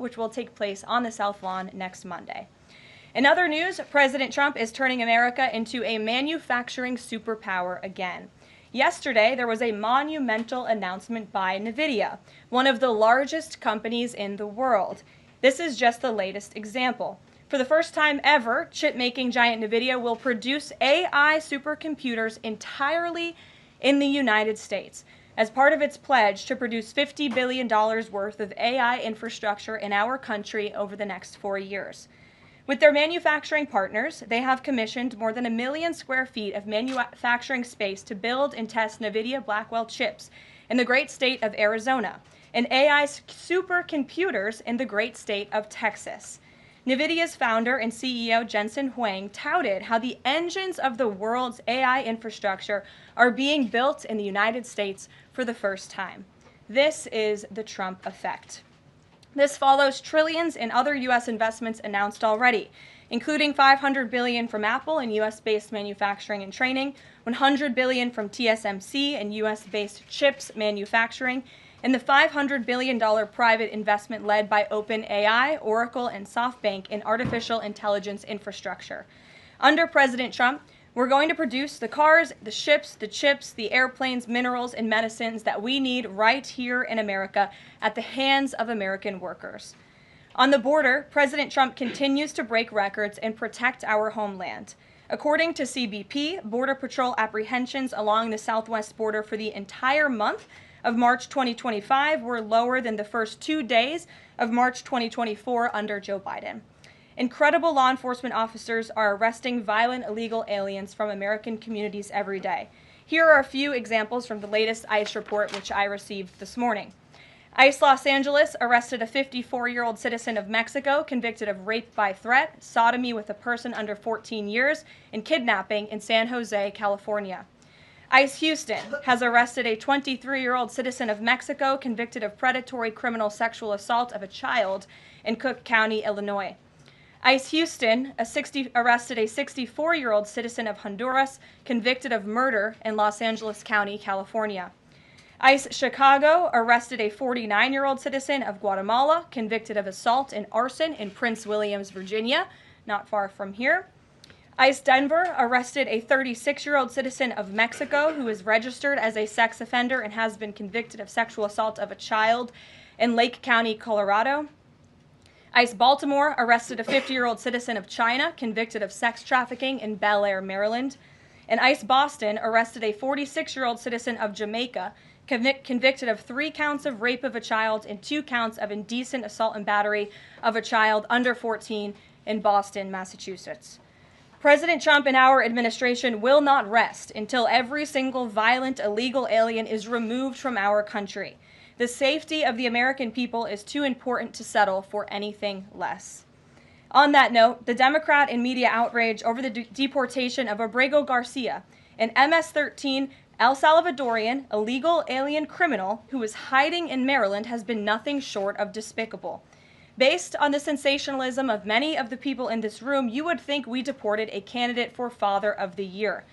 which will take place on the South Lawn next Monday. In other news, President Trump is turning America into a manufacturing superpower again. Yesterday, there was a monumental announcement by NVIDIA, one of the largest companies in the world. This is just the latest example. For the first time ever, chip-making giant NVIDIA will produce AI supercomputers entirely in the United States, as part of its pledge to produce $50 billion worth of AI infrastructure in our country over the next 4 years. With their manufacturing partners, they have commissioned more than 1 million square feet of manufacturing space to build and test NVIDIA Blackwell chips in the great state of Arizona and AI supercomputers in the great state of Texas. NVIDIA's founder and CEO Jensen Huang touted how the engines of the world's AI infrastructure are being built in the United States for the first time. This is the Trump effect. This follows trillions in other U.S. investments announced already, including $500 billion from Apple in U.S.-based manufacturing and training, $100 billion from TSMC in U.S.-based chips manufacturing, and the $500 billion private investment led by OpenAI, Oracle, and SoftBank in artificial intelligence infrastructure. Under President Trump, we're going to produce the cars, the ships, the chips, the airplanes, minerals, and medicines that we need right here in America at the hands of American workers. On the border, President Trump continues to break records and protect our homeland. According to CBP, Border Patrol apprehensions along the southwest border for the entire month of March 2025 were lower than the first 2 days of March 2024 under Joe Biden. Incredible law enforcement officers are arresting violent illegal aliens from American communities every day. Here are a few examples from the latest ICE report, which I received this morning. ICE Los Angeles arrested a 54-year-old citizen of Mexico convicted of rape by threat, sodomy with a person under 14 years, and kidnapping in San Jose, California. ICE Houston has arrested a 23-year-old citizen of Mexico convicted of predatory criminal sexual assault of a child in Cook County, Illinois. ICE Houston arrested a 64-year-old citizen of Honduras convicted of murder in Los Angeles County, California. ICE Chicago arrested a 49-year-old citizen of Guatemala convicted of assault and arson in Prince Williams, Virginia, not far from here. ICE Denver arrested a 36-year-old citizen of Mexico who is registered as a sex offender and has been convicted of sexual assault of a child in Lake County, Colorado. ICE Baltimore arrested a 50-year-old citizen of China convicted of sex trafficking in Bel Air, Maryland. And ICE Boston arrested a 46-year-old citizen of Jamaica convicted of 3 counts of rape of a child and 2 counts of indecent assault and battery of a child under 14 in Boston, Massachusetts. President Trump and our administration will not rest until every single violent illegal alien is removed from our country. The safety of the American people is too important to settle for anything less. On that note, the Democrat and media outrage over the deportation of Abrego Garcia, an MS-13 El Salvadorian illegal alien criminal who is hiding in Maryland, has been nothing short of despicable. Based on the sensationalism of many of the people in this room, you would think we deported a candidate for Father of the Year.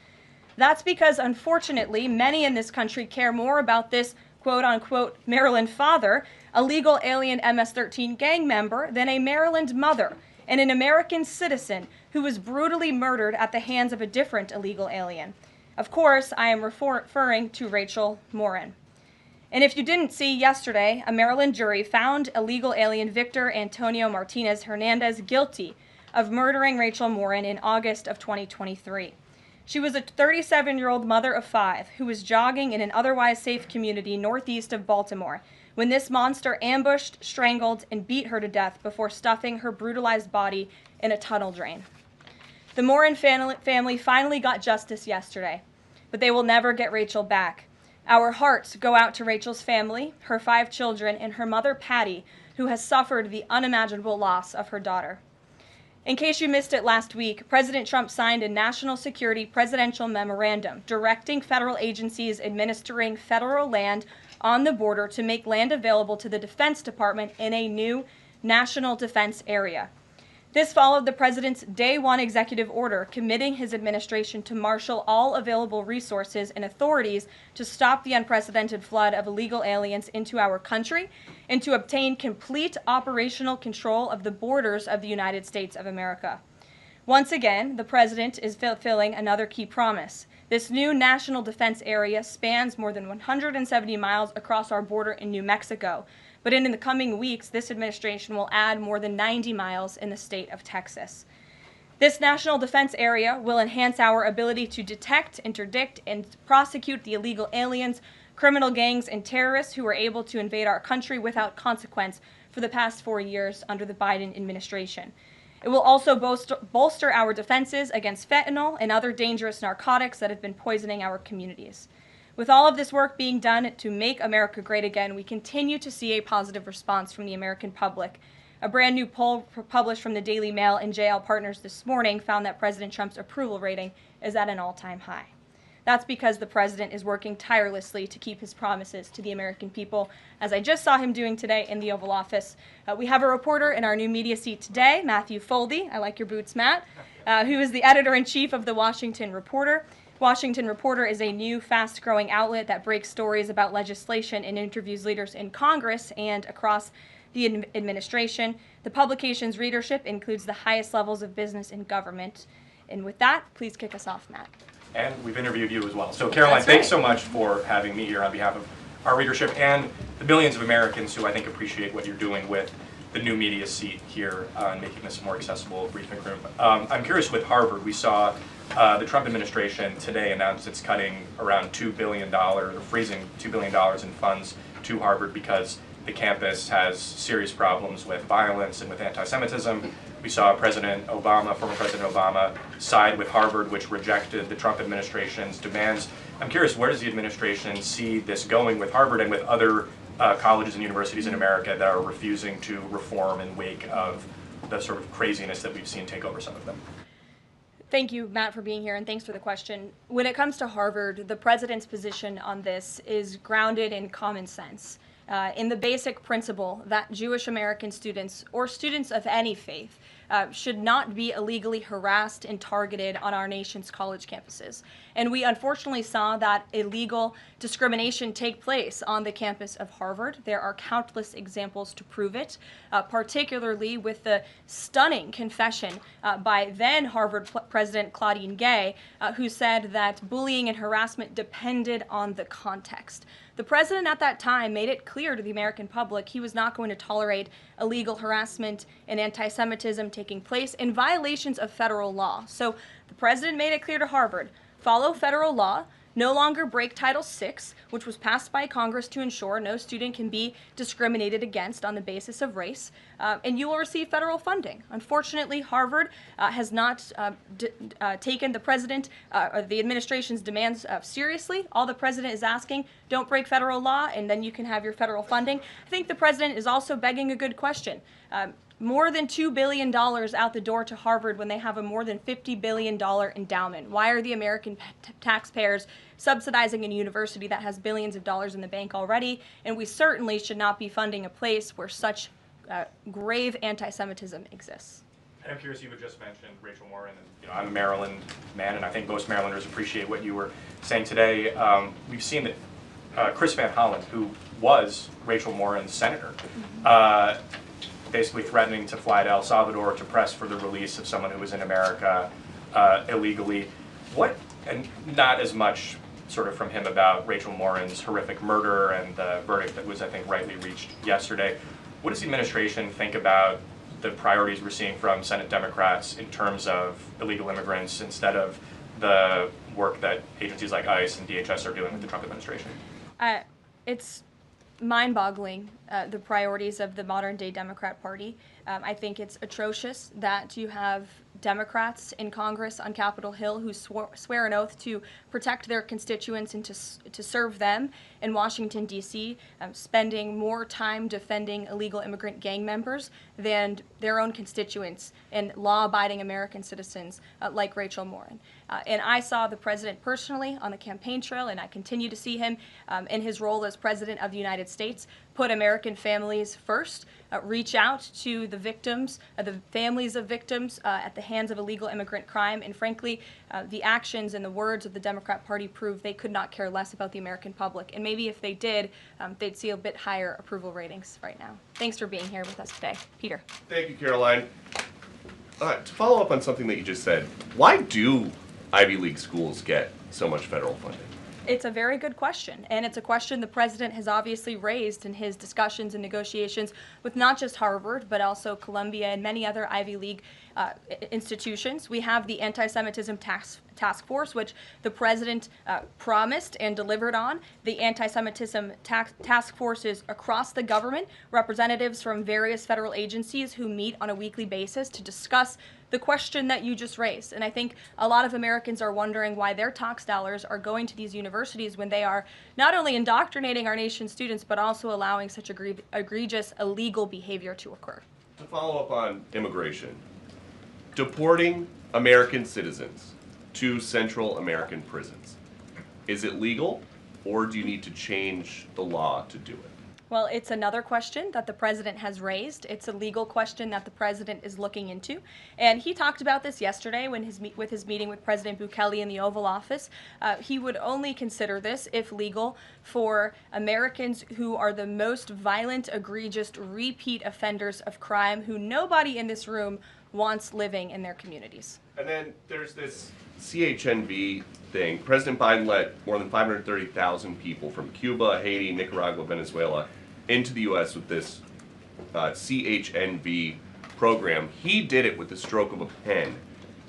That's because, unfortunately, many in this country care more about this quote-unquote Maryland father, a legal alien MS-13 gang member, than a Maryland mother and an American citizen who was brutally murdered at the hands of a different illegal alien. Of course, I am referring to Rachel Morin. And if you didn't see, yesterday, a Maryland jury found illegal alien Victor Antonio Martinez Hernandez guilty of murdering Rachel Morin in August of 2023. She was a 37-year-old mother of 5 who was jogging in an otherwise safe community northeast of Baltimore when this monster ambushed, strangled, and beat her to death before stuffing her brutalized body in a tunnel drain. The Morin family finally got justice yesterday, but they will never get Rachel back. Our hearts go out to Rachel's family, her 5 children, and her mother, Patty, who has suffered the unimaginable loss of her daughter. In case you missed it last week, President Trump signed a national security presidential memorandum directing federal agencies administering federal land on the border to make land available to the Defense Department in a new national defense area. This followed the president's Day 1 executive order committing his administration to marshal all available resources and authorities to stop the unprecedented flood of illegal aliens into our country and to obtain complete operational control of the borders of the United States of America. Once again, the president is fulfilling another key promise. This new national defense area spans more than 170 miles across our border in New Mexico. But in the coming weeks, this administration will add more than 90 miles in the state of Texas. This national defense area will enhance our ability to detect, interdict, and prosecute the illegal aliens, criminal gangs, and terrorists who were able to invade our country without consequence for the past 4 years under the Biden administration. It will also bolster our defenses against fentanyl and other dangerous narcotics that have been poisoning our communities. With all of this work being done to make America great again, we continue to see a positive response from the American public. A brand new poll published from the Daily Mail and JL Partners this morning found that President Trump's approval rating is at an all-time high. That's because the president is working tirelessly to keep his promises to the American people, as I just saw him doing today in the Oval Office. We have a reporter in our new media seat today, Matthew Foldy. I like your boots, Matt, who is the editor-in-chief of the Washington Reporter. Washington Reporter is a new, fast-growing outlet that breaks stories about legislation and interviews leaders in Congress and across the administration. The publication's readership includes the highest levels of business and government. And with that, please kick us off, Matt. And we've interviewed you as well. So Karoline, thanks so much for having me here on behalf of our readership and the millions of Americans who I think appreciate what you're doing with the new media seat here and making this a more accessible briefing room. I'm curious with Harvard, we saw the Trump administration today announced it's cutting around $2 billion, or freezing $2 billion in funds to Harvard because the campus has serious problems with violence and with anti-Semitism. We saw President Obama, former President Obama, side with Harvard, which rejected the Trump administration's demands. I'm curious, where does the administration see this going with Harvard and with other colleges and universities in America that are refusing to reform in wake of the sort of craziness that we've seen take over some of them? Thank you, Matt, for being here, and thanks for the question. When it comes to Harvard, the president's position on this is grounded in common sense, in the basic principle that Jewish American students, or students of any faith, should not be illegally harassed and targeted on our nation's college campuses. And we unfortunately saw that illegal discrimination take place on the campus of Harvard. There are countless examples to prove it, particularly with the stunning confession by then Harvard President Claudine Gay, who said that bullying and harassment depended on the context. The president at that time made it clear to the American public he was not going to tolerate illegal harassment and anti-Semitism taking place in violations of federal law. So the president made it clear to Harvard, follow federal law, no longer break Title VI, which was passed by Congress to ensure no student can be discriminated against on the basis of race, and you will receive federal funding. Unfortunately, Harvard has not taken the president or the administration's demands seriously. All the president is asking, don't break federal law, and then you can have your federal funding. I think the president is also begging a good question. More than $2 billion out the door to Harvard when they have a more than $50 billion endowment. Why are the American taxpayers subsidizing a university that has billions of dollars in the bank already? And we certainly should not be funding a place where such grave anti-Semitism exists. And I'm curious, you had just mentioned Rachel Morin, and I'm a Maryland man, and I think most Marylanders appreciate what you were saying today. We've seen that Chris Van Hollen, who was Rachel Morin's senator, basically threatening to fly to El Salvador to press for the release of someone who was in America illegally. And not as much sort of from him about Rachel Morin's horrific murder and the verdict that was, I think, rightly reached yesterday. What does the administration think about the priorities we're seeing from Senate Democrats in terms of illegal immigrants instead of the work that agencies like ICE and DHS are doing with the Trump administration? It's mind-boggling, the priorities of the modern-day Democrat Party. I think it's atrocious that you have Democrats in Congress on Capitol Hill who swear an oath to protect their constituents and to serve them in Washington, D.C., spending more time defending illegal immigrant gang members than their own constituents and law-abiding American citizens like Rachel Morin. And I saw the president personally on the campaign trail, and I continue to see him in his role as president of the United States put American families first, reach out to the victims, the families of victims at the hands of illegal immigrant crime, and frankly, the actions and the words of the Democrat Party prove they could not care less about the American public. And maybe if they did, they'd see a bit higher approval ratings right now. Thanks for being here with us today. Peter. Thank you, Karoline. To follow up on something that you just said, why do Ivy League schools get so much federal funding? It's a very good question, and it's a question the president has obviously raised in his discussions and negotiations with not just Harvard, but also Columbia and many other Ivy League institutions. We have the Anti-Semitism Task Force, which the president promised and delivered on. The Anti-Semitism Task Force is across the government, representatives from various federal agencies who meet on a weekly basis to discuss the question that you just raised. And I think a lot of Americans are wondering why their tax dollars are going to these universities when they are not only indoctrinating our nation's students, but also allowing such egregious illegal behavior to occur. To follow up on immigration, deporting American citizens to Central American prisons, is it legal, or do you need to change the law to do it? Well, it's another question that the president has raised. It's a legal question that the president is looking into. And he talked about this yesterday when with his meeting with President Bukele in the Oval Office. He would only consider this, if legal, for Americans who are the most violent, egregious, repeat offenders of crime who nobody in this room wants living in their communities. And then there's this CHNV thing. President Biden let more than 530,000 people from Cuba, Haiti, Nicaragua, Venezuela into the U.S. with this CHNV program. He did it with the stroke of a pen.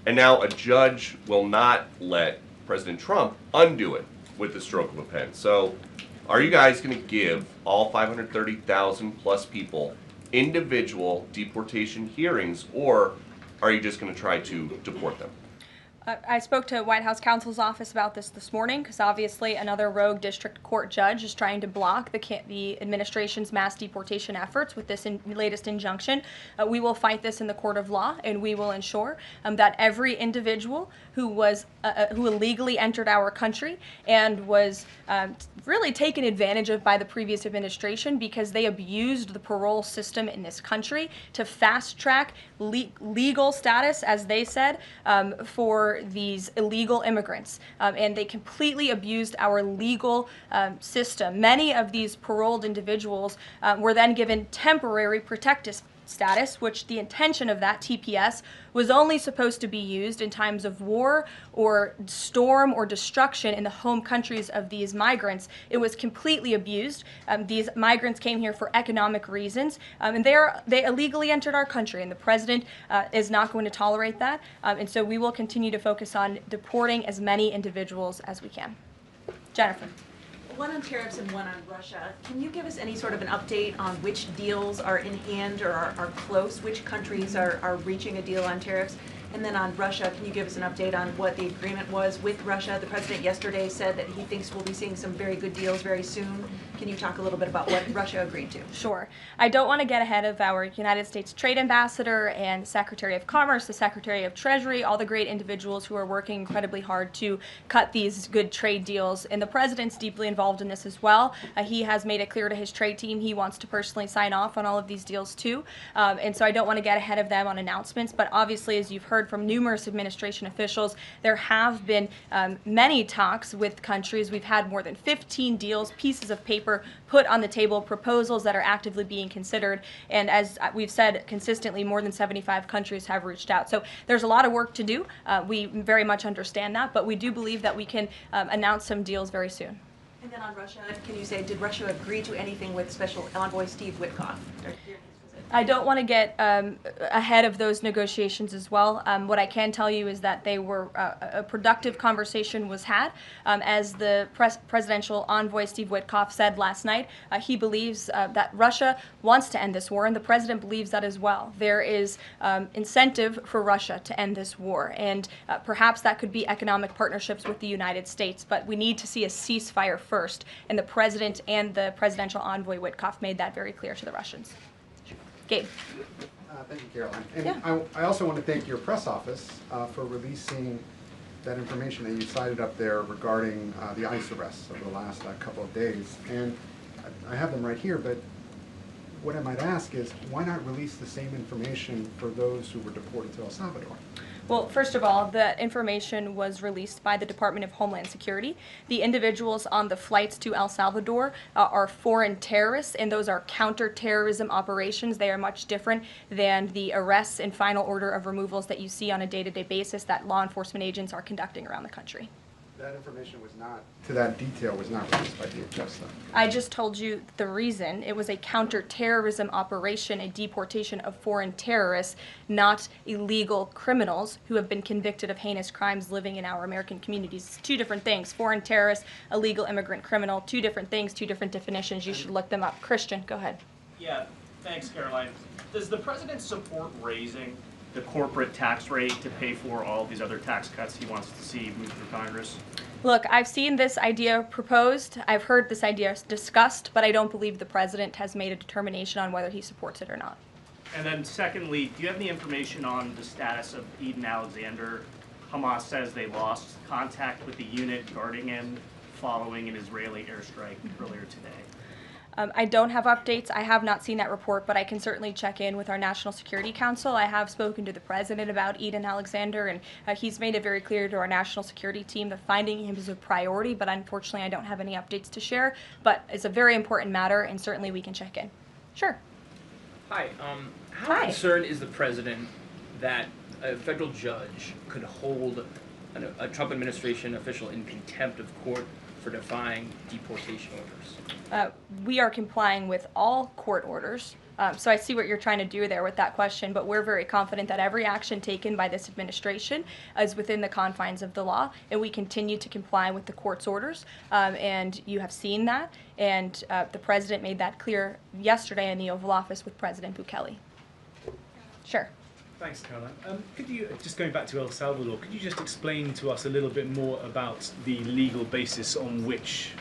And now a judge will not let President Trump undo it with the stroke of a pen. So are you guys going to give all 530,000 plus people individual deportation hearings, or are you just going to try to deport them? I spoke to White House counsel's office about this morning because obviously another rogue district court judge is trying to block the administration's mass deportation efforts with this latest injunction. We will fight this in the court of law, and we will ensure that every individual who illegally entered our country and was really taken advantage of by the previous administration because they abused the parole system in this country to fast track legal status, as they said, for these illegal immigrants, and they completely abused our legal system. Many of these paroled individuals were then given temporary protective status, which the intention of that TPS was only supposed to be used in times of war or storm or destruction in the home countries of these migrants. It was completely abused. These migrants came here for economic reasons, and they illegally entered our country, and the president is not going to tolerate that. And so we will continue to focus on deporting as many individuals as we can. Jennifer. One on tariffs and one on Russia. Can you give us any sort of an update on which deals are in hand or are close? Which countries are reaching a deal on tariffs? And then on Russia, can you give us an update on what the agreement was with Russia? The president yesterday said that he thinks we'll be seeing some very good deals very soon. Can you talk a little bit about what Russia agreed to? Sure. I don't want to get ahead of our United States Trade Ambassador and Secretary of Commerce, the Secretary of Treasury, all the great individuals who are working incredibly hard to cut these good trade deals. And the president's deeply involved in this as well. He has made it clear to his trade team he wants to personally sign off on all of these deals too. And so I don't want to get ahead of them on announcements. But obviously, as you've heard from numerous administration officials, there have been many talks with countries. We've had more than 15 deals, pieces of paper put on the table, proposals that are actively being considered. And as we've said consistently, more than 75 countries have reached out. So there's a lot of work to do. We very much understand that, but we do believe that we can announce some deals very soon. And then on Russia, can you say, did Russia agree to anything with Special Envoy Steve Witkoff? I don't want to get ahead of those negotiations as well. What I can tell you is that they were a productive conversation was had. As the presidential envoy Steve Witkoff said last night, he believes that Russia wants to end this war, and the president believes that as well. There is incentive for Russia to end this war, and perhaps that could be economic partnerships with the United States, but we need to see a ceasefire first, and the president and the presidential envoy Witkoff made that very clear to the Russians. Gabe. Thank you, Caroline. And Yeah. I also want to thank your press office for releasing that information that you cited up there regarding the ICE arrests over the last couple of days. And I have them right here, but what I might ask is, why not release the same information for those who were deported to El Salvador? Well, first of all, the information was released by the Department of Homeland Security. The individuals on the flights to El Salvador are foreign terrorists, and those are counterterrorism operations. They are much different than the arrests and final order of removals that you see on a day-to-day basis that law enforcement agents are conducting around the country. That information was not, to that detail, was not released by DHS, though. I just told you the reason. It was a counterterrorism operation, a deportation of foreign terrorists, not illegal criminals who have been convicted of heinous crimes living in our American communities. It's two different things. Foreign terrorist, illegal immigrant criminal, two different things, two different definitions. You should look them up. Christian, go ahead. Yeah, thanks, Caroline. Does the president support raising the corporate tax rate to pay for all these other tax cuts he wants to see move through Congress? Look, I've seen this idea proposed. I've heard this idea discussed, but I don't believe the president has made a determination on whether he supports it or not. And then secondly, do you have any information on the status of Eden Alexander? Hamas says they lost contact with the unit guarding him following an Israeli airstrike earlier today. I don't have updates. I have not seen that report, but I can certainly check in with our National Security Council. I have spoken to the president about Eden Alexander, and he's made it very clear to our national security team that finding him is a priority, but unfortunately I don't have any updates to share. But it's a very important matter, and certainly we can check in. Sure. Hi. How concerned is the president that a federal judge could hold a Trump administration official in contempt of court for defying deportation orders? We are complying with all court orders. So I see what you're trying to do there with that question, but we're very confident that every action taken by this administration is within the confines of the law, and we continue to comply with the court's orders. And you have seen that, and the president made that clear yesterday in the Oval Office with President Bukele. Sure. Thanks, Caroline. Could you, just going back to El Salvador, could you just explain to us a little bit more about the legal basis on which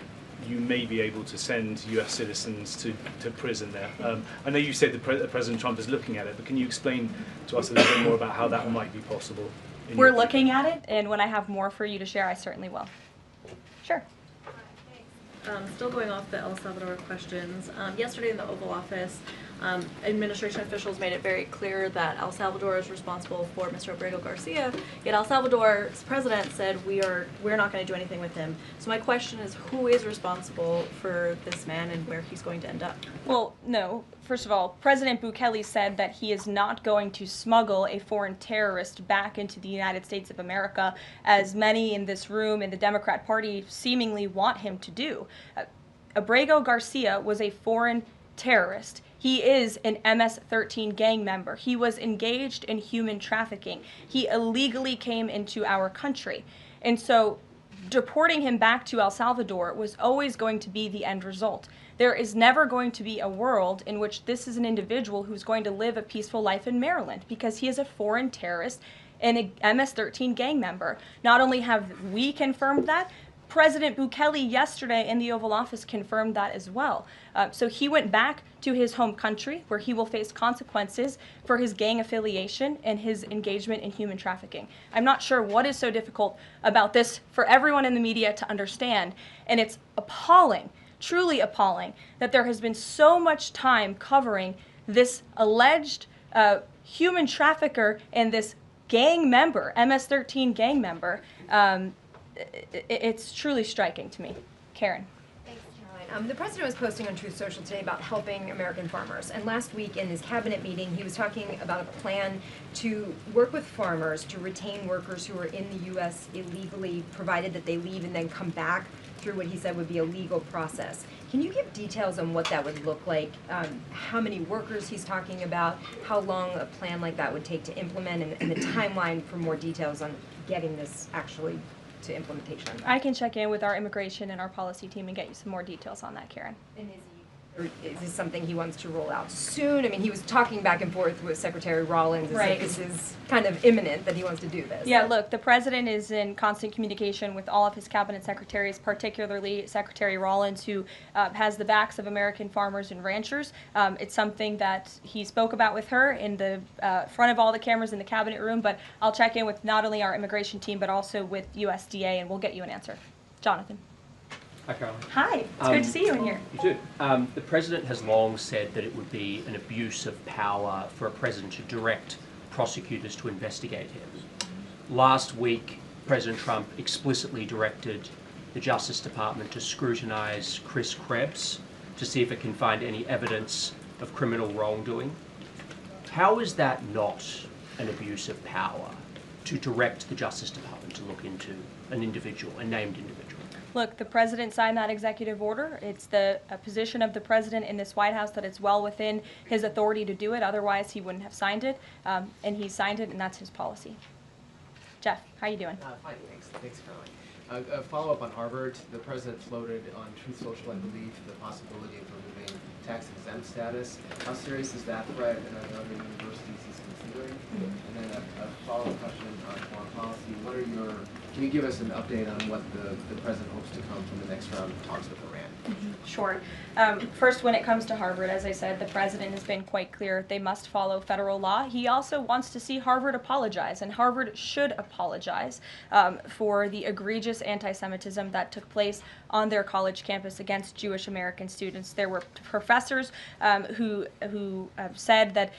you may be able to send US citizens to prison there? I know you said President Trump is looking at it, but can you explain to us a little bit more about how that might be possible? We're looking at it, and when I have more for you to share, I certainly will. Sure. Still going off the El Salvador questions, yesterday in the Oval Office, administration officials made it very clear that El Salvador is responsible for Mr. Abrego Garcia, yet El Salvador's president said we're not going to do anything with him. So my question is, who is responsible for this man and where he's going to end up? Well, no. First of all, President Bukele said that he is not going to smuggle a foreign terrorist back into the United States of America, as many in this room in the Democrat Party seemingly want him to do. Abrego Garcia was a foreign terrorist. He is an MS-13 gang member. He was engaged in human trafficking. He illegally came into our country. And so deporting him back to El Salvador was always going to be the end result. There is never going to be a world in which this is an individual who's going to live a peaceful life in Maryland, because he is a foreign terrorist and a MS-13 gang member. Not only have we confirmed that, President Bukele yesterday in the Oval Office confirmed that as well. So he went back to his home country, where he will face consequences for his gang affiliation and his engagement in human trafficking. I'm not sure what is so difficult about this for everyone in the media to understand, and it's appalling, truly appalling, that there has been so much time covering this alleged human trafficker and this gang member, MS-13 gang member. It's truly striking to me. Karen. Thanks, Caroline. The president was posting on Truth Social today about helping American farmers. And last week in his cabinet meeting, he was talking about a plan to work with farmers to retain workers who are in the U.S. illegally, provided that they leave and then come back through what he said would be a legal process. Can you give details on what that would look like, how many workers he's talking about, how long a plan like that would take to implement, and the timeline for more details on getting this actually to implementation? I can check in with our immigration and our policy team and get you some more details on that, Karen. And is Or is this something he wants to roll out soon? I mean, he was talking back and forth with Secretary Rollins as Right. if this is kind of imminent that he wants to do this. Yeah, look, the president is in constant communication with all of his cabinet secretaries, particularly Secretary Rollins, who has the backs of American farmers and ranchers. It's something that he spoke about with her in the front of all the cameras in the cabinet room, but I'll check in with not only our immigration team, but also with USDA, and we'll get you an answer. Jonathan. Hi, Caroline. Hi, it's good to see you in here. You too. The President has long said that it would be an abuse of power for a President to direct prosecutors to investigate him. Last week, President Trump explicitly directed the Justice Department to scrutinize Chris Krebs to see if it can find any evidence of criminal wrongdoing. How is that not an abuse of power to direct the Justice Department to look into an individual, a named individual? Look, the president signed that executive order. It's the position of the president in this White House that it's well within his authority to do it. Otherwise, he wouldn't have signed it. And he signed it, and that's his policy. Jeff, how you doing? Fine, thanks, Caroline. A follow-up on Harvard. The president floated on Truth Social, I believe, the possibility of removing tax-exempt status. How serious is that threat, and are there other universities he's considering? And then a follow-up question on foreign policy. Can you give us an update on what the president hopes to come from the next round of talks with Iran? Sure. First, when it comes to Harvard, as I said, the president has been quite clear they must follow federal law. He also wants to see Harvard apologize, and Harvard should apologize for the egregious anti-Semitism that took place on their college campus against Jewish American students. There were professors who said that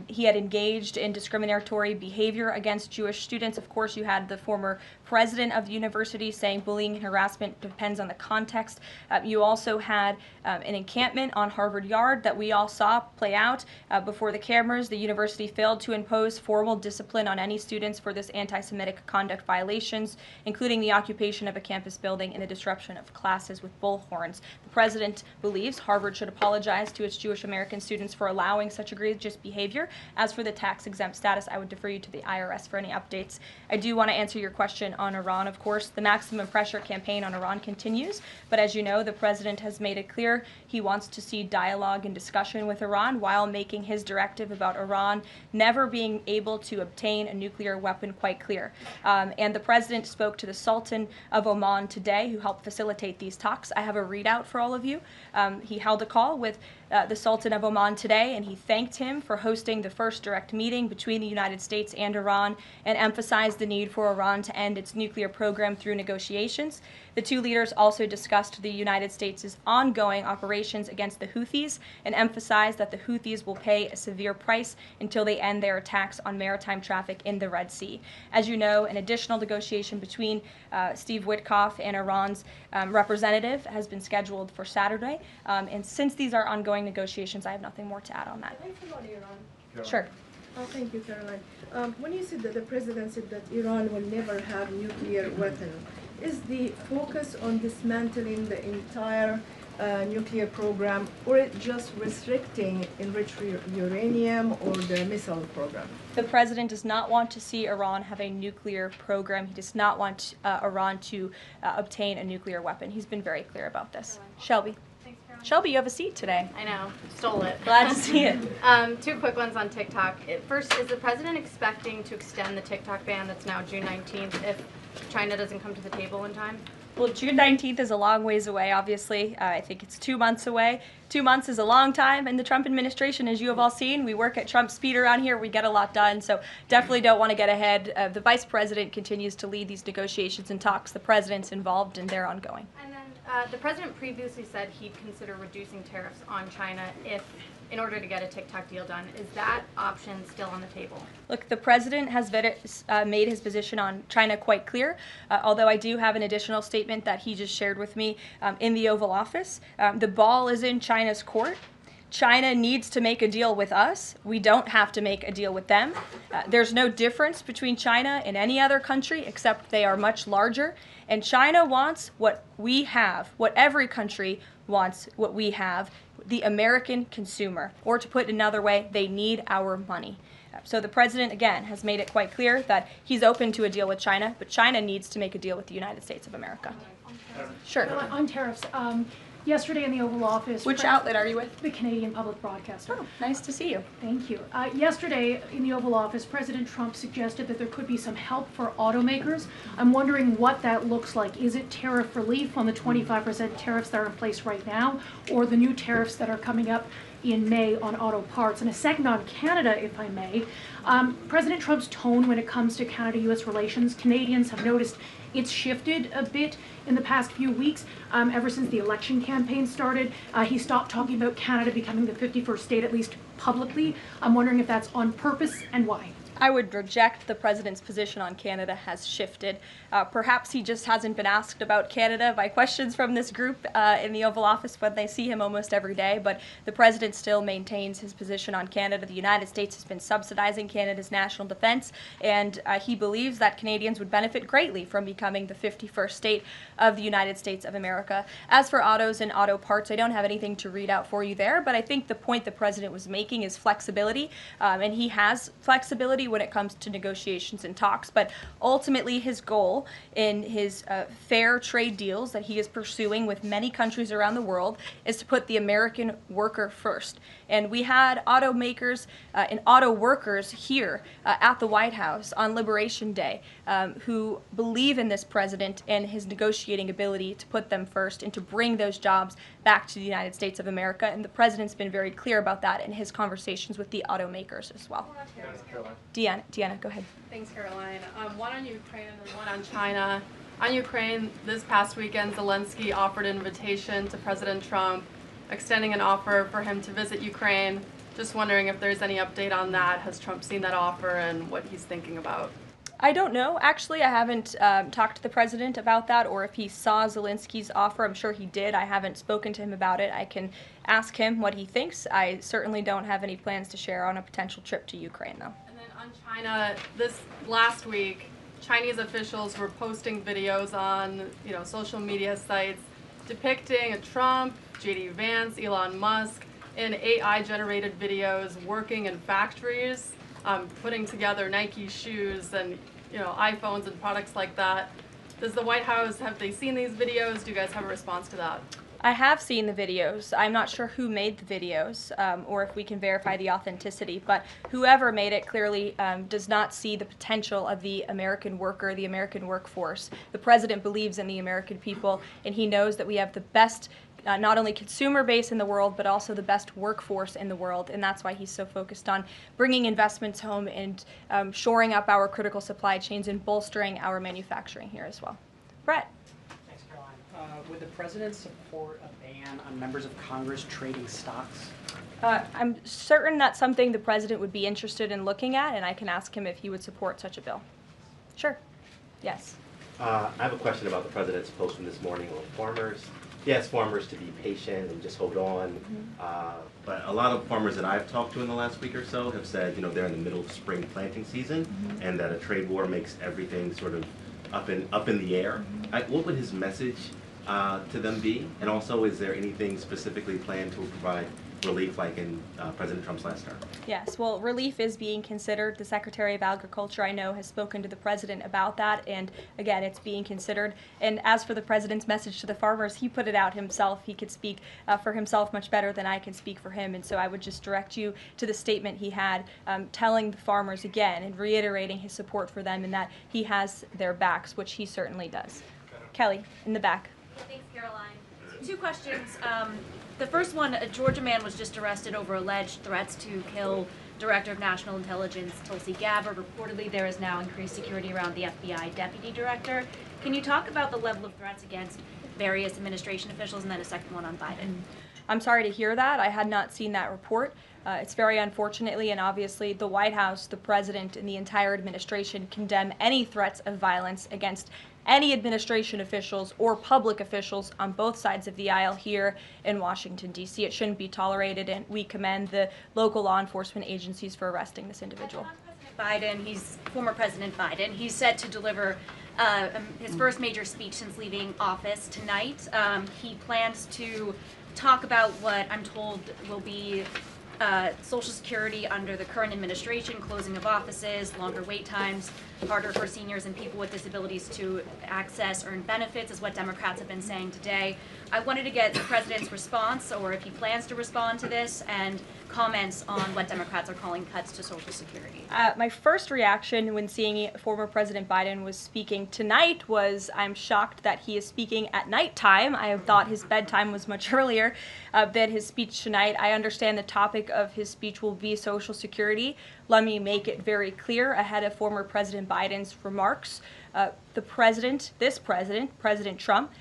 he had engaged in discriminatory behavior against Jewish students. Of course, you had the former president of the university saying bullying and harassment depends on the context. You also had an encampment on Harvard Yard that we all saw play out before the cameras. The university failed to impose formal discipline on any students for this anti-Semitic conduct violations, including the occupation of a campus building and the disruption of classes with bullhorns. The president believes Harvard should apologize to its Jewish American students for allowing such egregious behavior. As for the tax-exempt status, I would defer you to the IRS for any updates. I do want to answer your question on Iran, of course. The maximum pressure campaign on Iran continues, but as you know, the president has made it clear he wants to see dialogue and discussion with Iran while making his directive about Iran never being able to obtain a nuclear weapon quite clear. And the president spoke to the Sultan of Oman today, who helped facilitate these talks. I have a readout for all of you. He held a call with the Sultan of Oman today, and he thanked him for hosting the first direct meeting between the United States and Iran and emphasized the need for Iran to end its nuclear program through negotiations. The two leaders also discussed the United States' ongoing operations against the Houthis and emphasized that the Houthis will pay a severe price until they end their attacks on maritime traffic in the Red Sea. As you know, an additional negotiation between Steve Witkoff and Iran's representative has been scheduled for Saturday. And since these are ongoing negotiations, I have nothing more to add on that. Can I come on Iran? Sure. Oh, thank you, Caroline. When you said that the president said that Iran will never have nuclear weapon, is the focus on dismantling the entire nuclear program, or it just restricting enriched uranium or the missile program? The president does not want to see Iran have a nuclear program. He does not want Iran to obtain a nuclear weapon. He's been very clear about this. Shelby. Shelby, you have a seat today. I know, stole it. Glad to see it. Two quick ones on TikTok. First, is the president expecting to extend the TikTok ban that's now June 19th if China doesn't come to the table in time? Well, June 19th is a long ways away, obviously. I think it's 2 months away. 2 months is a long time in the Trump administration, as you have all seen. We work at Trump speed around here. We get a lot done, so definitely don't want to get ahead. The vice president continues to lead these negotiations and talks. The president's involved, and they're ongoing. And then the president previously said he'd consider reducing tariffs on China in order to get a TikTok deal done. Is that option still on the table? Look, the president has made his position on China quite clear, although I do have an additional statement that he just shared with me in the Oval Office. The ball is in China's court. China needs to make a deal with us. We don't have to make a deal with them. There's no difference between China and any other country except they are much larger. And China wants what we have, what every country wants, what we have, the American consumer. Or to put it another way, they need our money. So the president, again, has made it quite clear that he's open to a deal with China, but China needs to make a deal with the United States of America. Sure. On tariffs, Yesterday in the Oval Office. Which outlet are you with? The Canadian Public Broadcaster. Oh, nice to see you. Thank you. Yesterday in the Oval Office, President Trump suggested that there could be some help for automakers. I'm wondering what that looks like. Is it tariff relief on the 25% tariffs that are in place right now, or the new tariffs that are coming up in May on auto parts? And a second on Canada, if I may. President Trump's tone when it comes to Canada-U.S. relations, Canadians have noticed it's shifted a bit in the past few weeks. Ever since the election campaign started, he stopped talking about Canada becoming the 51st state, at least publicly. I'm wondering if that's on purpose and why. I would reject the president's position on Canada has shifted. Perhaps he just hasn't been asked about Canada by questions from this group in the Oval Office when they see him almost every day, but the president still maintains his position on Canada. The United States has been subsidizing Canada's national defense, and he believes that Canadians would benefit greatly from becoming the 51st state of the United States of America. As for autos and auto parts, I don't have anything to read out for you there, but I think the point the president was making is flexibility, and he has flexibility when it comes to negotiations and talks, but ultimately his goal in his fair trade deals that he is pursuing with many countries around the world is to put the American worker first. And we had automakers and auto workers here at the White House on Liberation Day who believe in this president and his negotiating ability to put them first and to bring those jobs back to the United States of America. And the president's been very clear about that in his conversations with the automakers as well. Deanna, go ahead. Thanks, Caroline. One on Ukraine and one on China. On Ukraine, this past weekend, Zelensky offered an invitation to President Trump, extending an offer for him to visit Ukraine. Just wondering if there's any update on that. Has Trump seen that offer and what he's thinking about? I don't know. Actually, I haven't talked to the president about that, or if he saw Zelensky's offer. I'm sure he did. I haven't spoken to him about it. I can ask him what he thinks. I certainly don't have any plans to share on a potential trip to Ukraine, though. And then on China, this last week, Chinese officials were posting videos on, social media sites depicting a Trump, J.D. Vance, Elon Musk in AI-generated videos working in factories, putting together Nike shoes and iPhones and products like that. Does the White House, have they seen these videos? Do you guys have a response to that? I have seen the videos. I'm not sure who made the videos or if we can verify the authenticity, but whoever made it clearly does not see the potential of the American worker, the American workforce. The president believes in the American people, and he knows that we have the best not only consumer base in the world, but also the best workforce in the world, and that's why he's so focused on bringing investments home and shoring up our critical supply chains and bolstering our manufacturing here as well. Brett. Thanks, Caroline. Would the president support a ban on members of Congress trading stocks? I'm certain that's something the president would be interested in looking at, and I can ask him if he would support such a bill. Sure. Yes. I have a question about the president's post from this morning on farmers. He asked farmers to be patient and just hold on. But a lot of farmers that I've talked to in the last week or so have said, they're in the middle of spring planting season, and that a trade war makes everything sort of up in the air. What would his message to them be? And also, is there anything specifically planned to provide relief like in President Trump's last term? Yes, well, relief is being considered. The Secretary of Agriculture, I know, has spoken to the president about that, and again, it's being considered. And as for the president's message to the farmers, he put it out himself. He could speak for himself much better than I can speak for him, and so I would just direct you to the statement he had telling the farmers again and reiterating his support for them and that he has their backs, which he certainly does. Kelly, in the back. Thanks, Caroline. Two questions. The first one, a Georgia man was just arrested over alleged threats to kill Director of National Intelligence Tulsi Gabbard. Reportedly, there is now increased security around the FBI Deputy Director. Can you talk about the level of threats against various administration officials, and then a second one on Biden? I'm sorry to hear that. I had not seen that report. It's very unfortunately, and obviously the White House, the president, and the entire administration condemn any threats of violence against any administration officials or public officials on both sides of the aisle here in Washington, D.C. It shouldn't be tolerated, and we commend the local law enforcement agencies for arresting this individual. Former President Biden, he's set to deliver his first major speech since leaving office tonight. He plans to talk about what I'm told will be Social Security under the current administration, closing of offices, longer wait times, harder for seniors and people with disabilities to access earned benefits is what Democrats have been saying today. I wanted to get the president's response, or if he plans to respond to this, and comments on what Democrats are calling cuts to Social Security. My first reaction when seeing former President Biden was speaking tonight was, I'm shocked that he is speaking at nighttime. I thought his bedtime was much earlier than his speech tonight. I understand the topic of his speech will be Social Security. Let me make it very clear ahead of former President Biden's remarks. President Trump,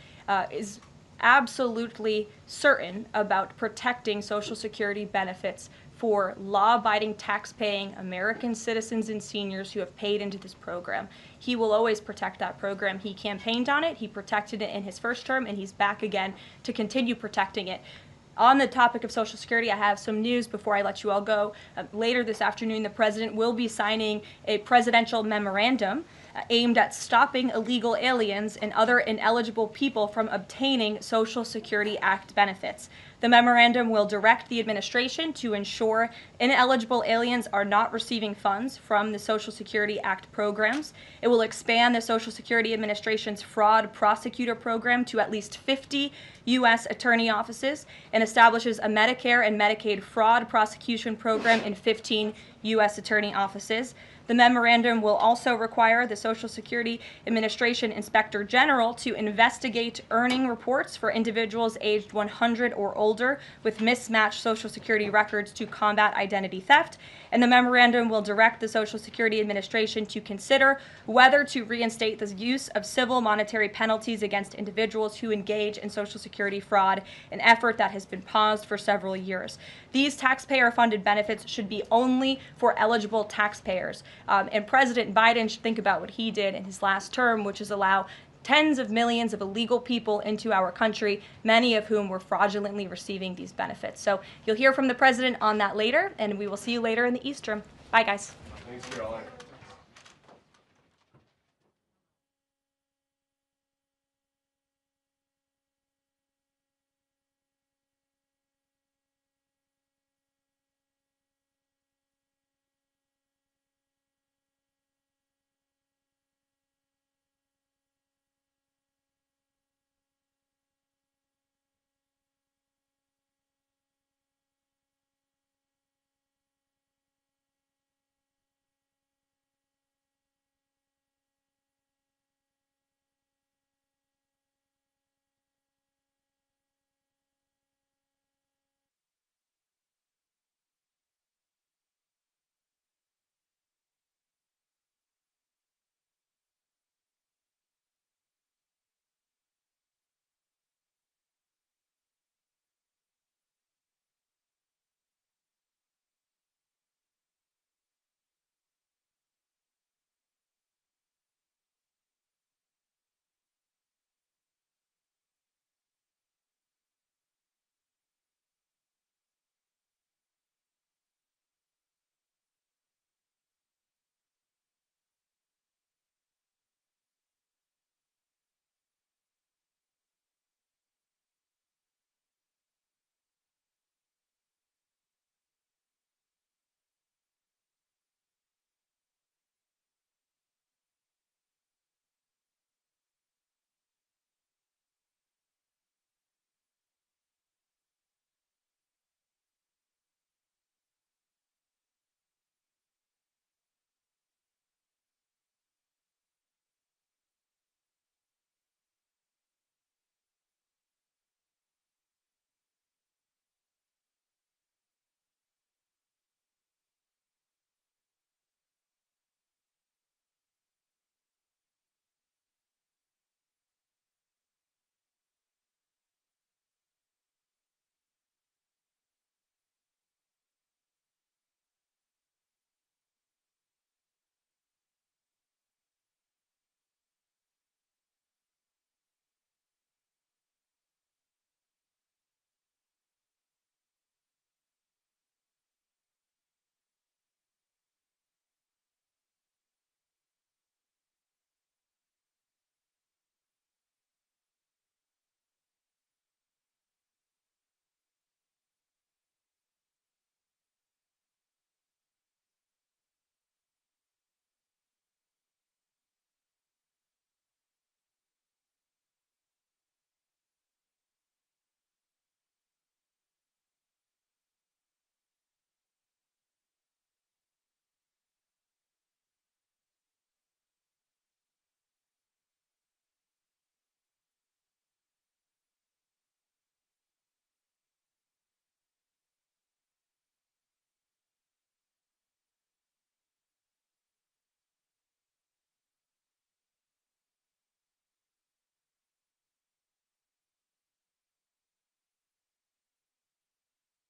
is absolutely certain about protecting Social Security benefits for law-abiding, tax-paying American citizens and seniors who have paid into this program. He will always protect that program. He campaigned on it, he protected it in his first term, and he's back again to continue protecting it. On the topic of Social Security, I have some news before I let you all go. Later this afternoon, the president will be signing a presidential memorandum aimed at stopping illegal aliens and other ineligible people from obtaining Social Security Act benefits. The memorandum will direct the administration to ensure ineligible aliens are not receiving funds from the Social Security Act programs. It will expand the Social Security Administration's fraud prosecutor program to at least 50 U.S. attorney offices and establishes a Medicare and Medicaid fraud prosecution program in 15 U.S. attorney offices. The memorandum will also require the Social Security Administration Inspector General to investigate earning reports for individuals aged 100 or older with mismatched Social Security records to combat identity theft. And the memorandum will direct the Social Security Administration to consider whether to reinstate the use of civil monetary penalties against individuals who engage in Social Security fraud, an effort that has been paused for several years. These taxpayer-funded benefits should be only for eligible taxpayers. And President Biden should think about what he did in his last term, which is allow tens of millions of illegal people into our country, many of whom were fraudulently receiving these benefits. So you'll hear from the president on that later, and we will see you later in the East Room. Bye, guys. Thanks, Caroline.